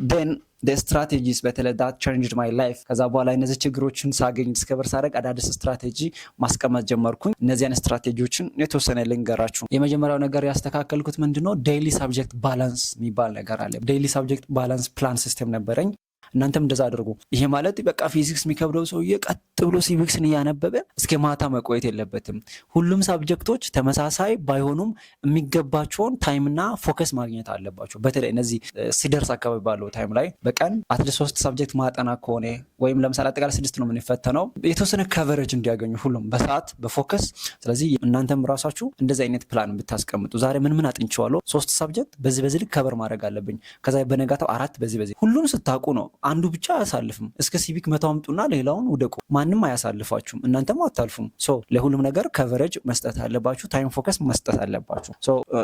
then the strategies በተለይ that changed my life ከዛ በኋላ እነዚህ ችግሮችን ሳገኝ ዲስከቨር ሳደርግ አዳዲስ ስትራቴጂ ማስቀመጥ ጀመርኩኝ። እነዚያን ስትራቴጂዎችን የተወሰነ ልንገራችሁ። የመጀመሪያው ነገር ያስተካከልኩት ምንድነው ዴይሊ ሳብጀክት ባላንስ የሚባል ነገር አለ። ዴይሊ ሳብጀክት ባላንስ ፕላን ሲስተም ነበረኝ። እናንተም እንደዛ አድርጉ። ይሄ ማለት በቃ ፊዚክስ የሚከብደው ሰውዬ ቀጥ ብሎ ሲቪክስን እያነበበ እስከ ማታ መቆየት የለበትም። ሁሉም ሳብጀክቶች ተመሳሳይ ባይሆኑም የሚገባቸውን ታይምና ፎከስ ማግኘት አለባቸው። በተለይ እነዚህ ሲደርስ አካባቢ ባለው ታይም ላይ በቀን አትሊስት 3 ሳብጀክት ማጠና ከሆነ ወይም ለምሳሌ አጠቃላይ 6 ነው የምንፈተነው የተወሰነ ከቨሬጅ እንዲያገኙ ሁሉም በሰዓት በፎከስ። ስለዚህ እናንተም ራሳችሁ እንደዚህ አይነት ፕላን ብታስቀምጡ ዛሬ ምን አጥንቼዋለሁ 3 ሳብጀክት በዚህ ልክ ከቨር ማድረግ አለብኝ። ከዛ በነጋታው 4 በዚህ ሁሉም ስታውቁ ነው አንዱ ብቻ አያሳልፍም። እስከ ሲቪክ 100 አምጡና ሌላውን ውደቁ። ማንም አያሳልፋችሁም፣ እናንተም አታልፉም። ለሁሉም ነገር ከቨሬጅ መስጠት አለባችሁ፣ ታይም ፎከስ መስጠት አለባችሁ።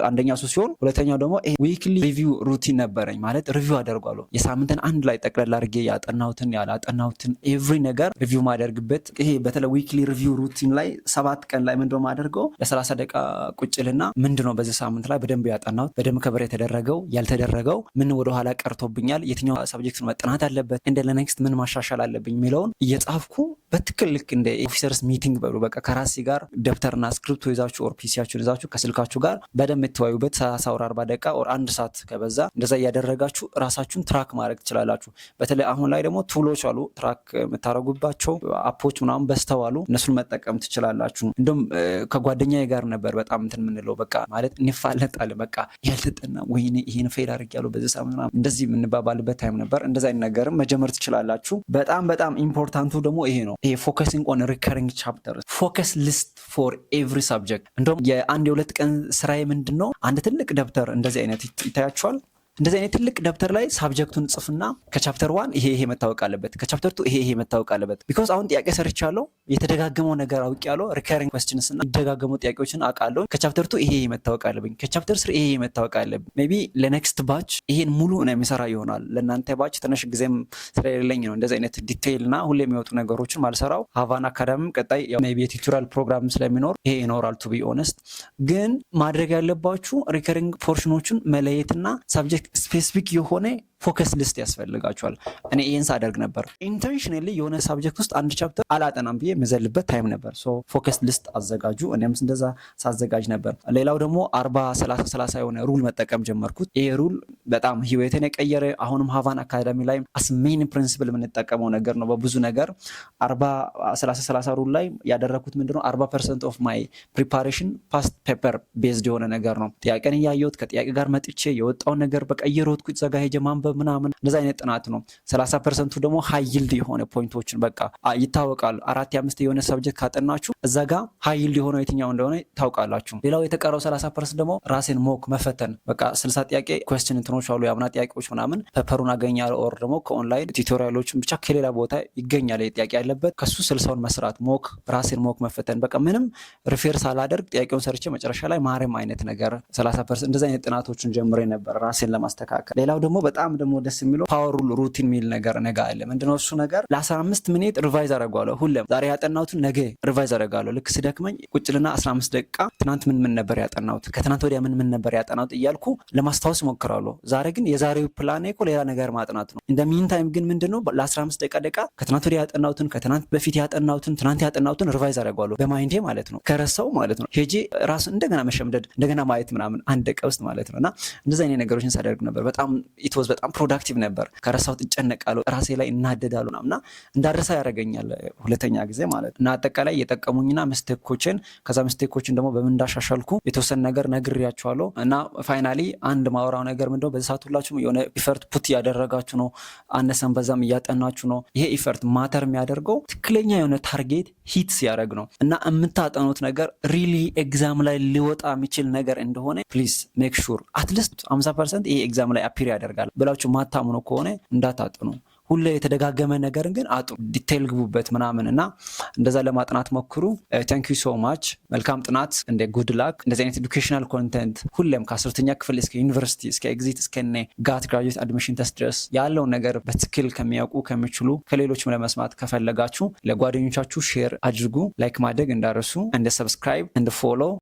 አንደኛው እሱ ሲሆን፣ ሁለተኛው ደግሞ ዊክሊ ሪቪው ሩቲን ነበረኝ። ማለት ሪቪው አደርጋለሁ የሳምንትን አንድ ላይ ጠቅለል አድርጌ ያጠናሁትን ያላጠናሁትን ኤቭሪ ነገር ሪቪው ማደርግበት። ይሄ በተለይ ዊክሊ ሪቪው ሩቲን ላይ 7 ቀን ላይ ምንድነው ማደርገው ለ30 ደቂቃ ቁጭልና ምንድነው በዚህ ሳምንት ላይ በደንብ ያጠናሁት፣ በደንብ ከቨር የተደረገው ያልተደረገው፣ ምን ወደ ኋላ ቀርቶብኛል፣ የትኛው ሳብጀክት መጠናት አለበት፣ እንደ ለኔክስት ምን ማሻሻል አለብኝ የሚለውን እየጻፍኩ በትክክል ልክ እንደ ኦፊሰርስ ሚቲንግ በሉ በቃ ከራሴ ጋር ደብተርና ስክሪፕት ይዛችሁ ኦር ፒሲያችሁን ይዛችሁ ከስልካችሁ ጋር በደንብ የምትወያዩበት 30 ወር 40 ደቂቃ ኦር 1 ሰዓት ከበዛ እንደዛ እያደረጋችሁ ራሳችሁን ትራክ ማድረግ ትችላላችሁ። በተለይ አሁን ላይ ደግሞ ቱሎች አሉ ትራክ የምታደርጉባቸው አፖች ምናምን በስተዋሉ እነሱን መጠቀም ትችላላችሁ። እንደውም ከጓደኛዬ ጋር ነበር በጣም እንትን የምንለው በቃ ማለት እንፋለጣለን። በቃ ያልተጠና ወይኔ ይሄን ፌል አድርጌያለሁ በዚህ ሳምንት ምናምን እንደዚህ የምንባባልበት ታይም ነበር። እንደዛ አይነት ነገርም መጀመር ትችላላችሁ። በጣም ኢምፖርታንቱ ደግሞ ይሄ ነው። ይሄ ፎከሲንግ ኦን ሪከሪንግ ቻፕተር ፎከስ ሊስት ፎር ኤቭሪ ሳብጀክት። እንደውም የአንድ የ2 ቀን ስራዬ ምንድነው አንድ ትልቅ ደብተር እንደዚህ አይነት ይታያችኋል። እንደዚህ አይነት ትልቅ ደብተር ላይ ሳብጀክቱን ጽፍና ከቻፕተር 1 ይሄ መታወቅ አለበት፣ ከቻፕተር 2 ይሄ መታወቅ አለበት። ቢኮዝ አሁን ጥያቄ ሰርቻለሁ፣ የተደጋገመው ነገር አውቄያለሁ። ሪከሪንግ ኩዌስችንስ እና የተደጋገሙ ጥያቄዎችን አውቃለሁ። ከቻፕተር 2 ይሄ መታወቅ አለብኝ፣ ከቻፕተር 3 ይሄ መታወቅ አለብኝ። ሜቢ ለኔክስት ባች ይሄን ሙሉ ነው የሚሰራ ይሆናል። ለእናንተ ባች ትንሽ ጊዜም ስለሌለኝ ነው እንደዚህ አይነት ዲቴይል እና ሁሌ የሚወጡ ነገሮችን ማልሰራው። ሃቫን አካዳሚም ቀጣይ ሜቢ የቲዩቶሪያል ፕሮግራም ስለሚኖር ይሄ ይኖራል። ቱ ቢ ኦነስት ግን ማድረግ ያለባችሁ ሪከሪንግ ፖርሽኖችን መለየትና ሳብጀክት ስፔሲፊክ የሆነ ፎከስ ሊስት ያስፈልጋቸዋል። እኔ ይሄን ሳደርግ ነበር ኢንቴንሽናሊ የሆነ ሳብጀክት ውስጥ አንድ ቻፕተር አላጠናም ብዬ መዘልበት ታይም ነበር። ፎከስ ሊስት አዘጋጁ። እኔም እንደዛ ሳዘጋጅ ነበር። ሌላው ደግሞ 40 30 30 የሆነ ሩል መጠቀም ጀመርኩት። ይሄ ሩል በጣም ህይወቴን የቀየረ አሁንም ሃቫን አካዳሚ ላይ አስ ሜን ፕሪንሲፕል የምንጠቀመው ነገር ነው። በብዙ ነገር 40 30 30 ሩል ላይ ያደረኩት ምንድነው 40% ኦፍ ማይ ፕሪፓሬሽን ፓስት ፔፐር ቤዝድ የሆነ ነገር ነው። ጥያቄን እያየሁት ከጥያቄ ጋር መጥቼ የወጣውን ነገር በቀየሮት ቁጭ ዘጋ ሄጀ ማንበብ ምናምን እንደዛ አይነት ጥናት ነው። 30% ደግሞ ሃይ ይልድ የሆነ ፖይንቶችን በቃ ይታወቃል። 4-5 የሆነ ሰብጀክት ካጠናችሁ እዛ ጋር ሃይ ይልድ የሆነው የትኛው እንደሆነ ታውቃላችሁ። ሌላው የተቀረው 30% ደግሞ ራሴን ሞክ መፈተን በቃ 60 ጥያቄ ኩዌስችን እንትኖች አሉ ያምና ጥያቄዎች ምናምን ፔፐሩን አገኛለሁ ኦር ደግሞ ከኦንላይን ቲዩቶሪያሎችን ብቻ ከሌላ ቦታ ይገኛል ጥያቄ ያለበት ከሱ 60ውን መስራት ሞክ ራሴን ሞክ መፈተን በቃ ምንም ሪፌርስ አላደርግ ጥያቄውን ሰርቼ መጨረሻ ላይ ማረም አይነት ነገር 30% እንደዛ አይነት ጥናቶችን ጀምሬ ነበር ራሴን ለማስተካከል። ሌላው ደግሞ በጣም ደግሞ ደስ የሚለው ፓወር ሩቲን ሚል ነገር አለ። ምንድነው እሱ ነገር ለ15 ሚኒት ሪቫይዝ አደርጋለሁ። ሁሌም ዛሬ ያጠናሁትን ነገ ሪቫይዝ አደርጋለሁ። ልክ ስደክመኝ ቁጭልና 15 ደቂቃ ትናንት ምን ነበር ያጠናሁት፣ ከትናንት ወዲያ ምን ነበር ያጠናሁት እያልኩ ለማስታወስ ሞክራለሁ። ዛሬ ግን የዛሬው ፕላኔ እኮ ሌላ ነገር ማጥናት ነው። እንደ ሚን ታይም ግን ምንድነው ለ15 ደቂቃ ከትናንት ወዲያ ያጠናሁትን ከትናንት በፊት ያጠናሁትን ትናንት ያጠናሁትን ሪቫይዝ አደርጋለሁ በማይንዴ ማለት ነው። ከረሳው ማለት ነው ሄጄ ራሱ እንደገና መሸምደድ እንደገና ማየት ምናምን አንድ ደቂቃ ውስጥ ማለት ነውና እንደዛ አይነት ነገሮችን ሳደርግ ነበር። በጣም ኢትወዝ በጣም ፕሮዳክቲቭ ነበር። ከረሳሁት እጨነቃለሁ፣ ራሴ ላይ እናደዳለሁ እና እንዳረሳ ያደርገኛል ሁለተኛ ጊዜ ማለት እና አጠቃላይ የጠቀሙኝና ሚስቴኮችን ከዛ ሚስቴኮችን ደግሞ በምን እንዳሻሻልኩ የተወሰነ ነገር ነግሬያችኋለሁ። እና ፋይናሊ አንድ ማወራው ነገር ምንድነው በዚህ ሰዓት ሁላችሁም የሆነ ኢፈርት ፑት ያደረጋችሁ ነው፣ አነሰን በዛም እያጠናችሁ ነው። ይሄ ኢፈርት ማተር የሚያደርገው ትክክለኛ የሆነ ታርጌት ሂት ሲያደርግ ነው እና የምታጠኑት ነገር ሪሊ ኤግዛም ላይ ሊወጣ የሚችል ነገር እንደሆነ ፕሊዝ ሜክ ሹር አትሊስት 50% ይሄ ኤግዛም ላይ አፒር ያደርጋል ብላችሁ ማታምኑ ከሆነ እንዳታጥኑ። ሁሌ የተደጋገመ ነገርን ግን አጥሩ፣ ዲቴይል ግቡበት ምናምን እና እንደዛ ለማጥናት ሞክሩ። ታንክ ዩ ሶ ማች። መልካም ጥናት እንደ ጉድ ላክ። እንደዚህ አይነት ኤዱኬሽናል ኮንተንት ሁሌም ከ10ኛ ክፍል እስከ ዩኒቨርሲቲ እስከ ኤግዚት እስከ ጋት ግራጁዌት አድሚሽን ቴስት ድረስ ያለውን ነገር በትክክል ከሚያውቁ ከሚችሉ ከሌሎችም ለመስማት ከፈለጋችሁ ለጓደኞቻችሁ ሼር አድርጉ። ላይክ ማድረግ እንዳረሱ፣ እንደ ሰብስክራይብ እንደ ፎሎ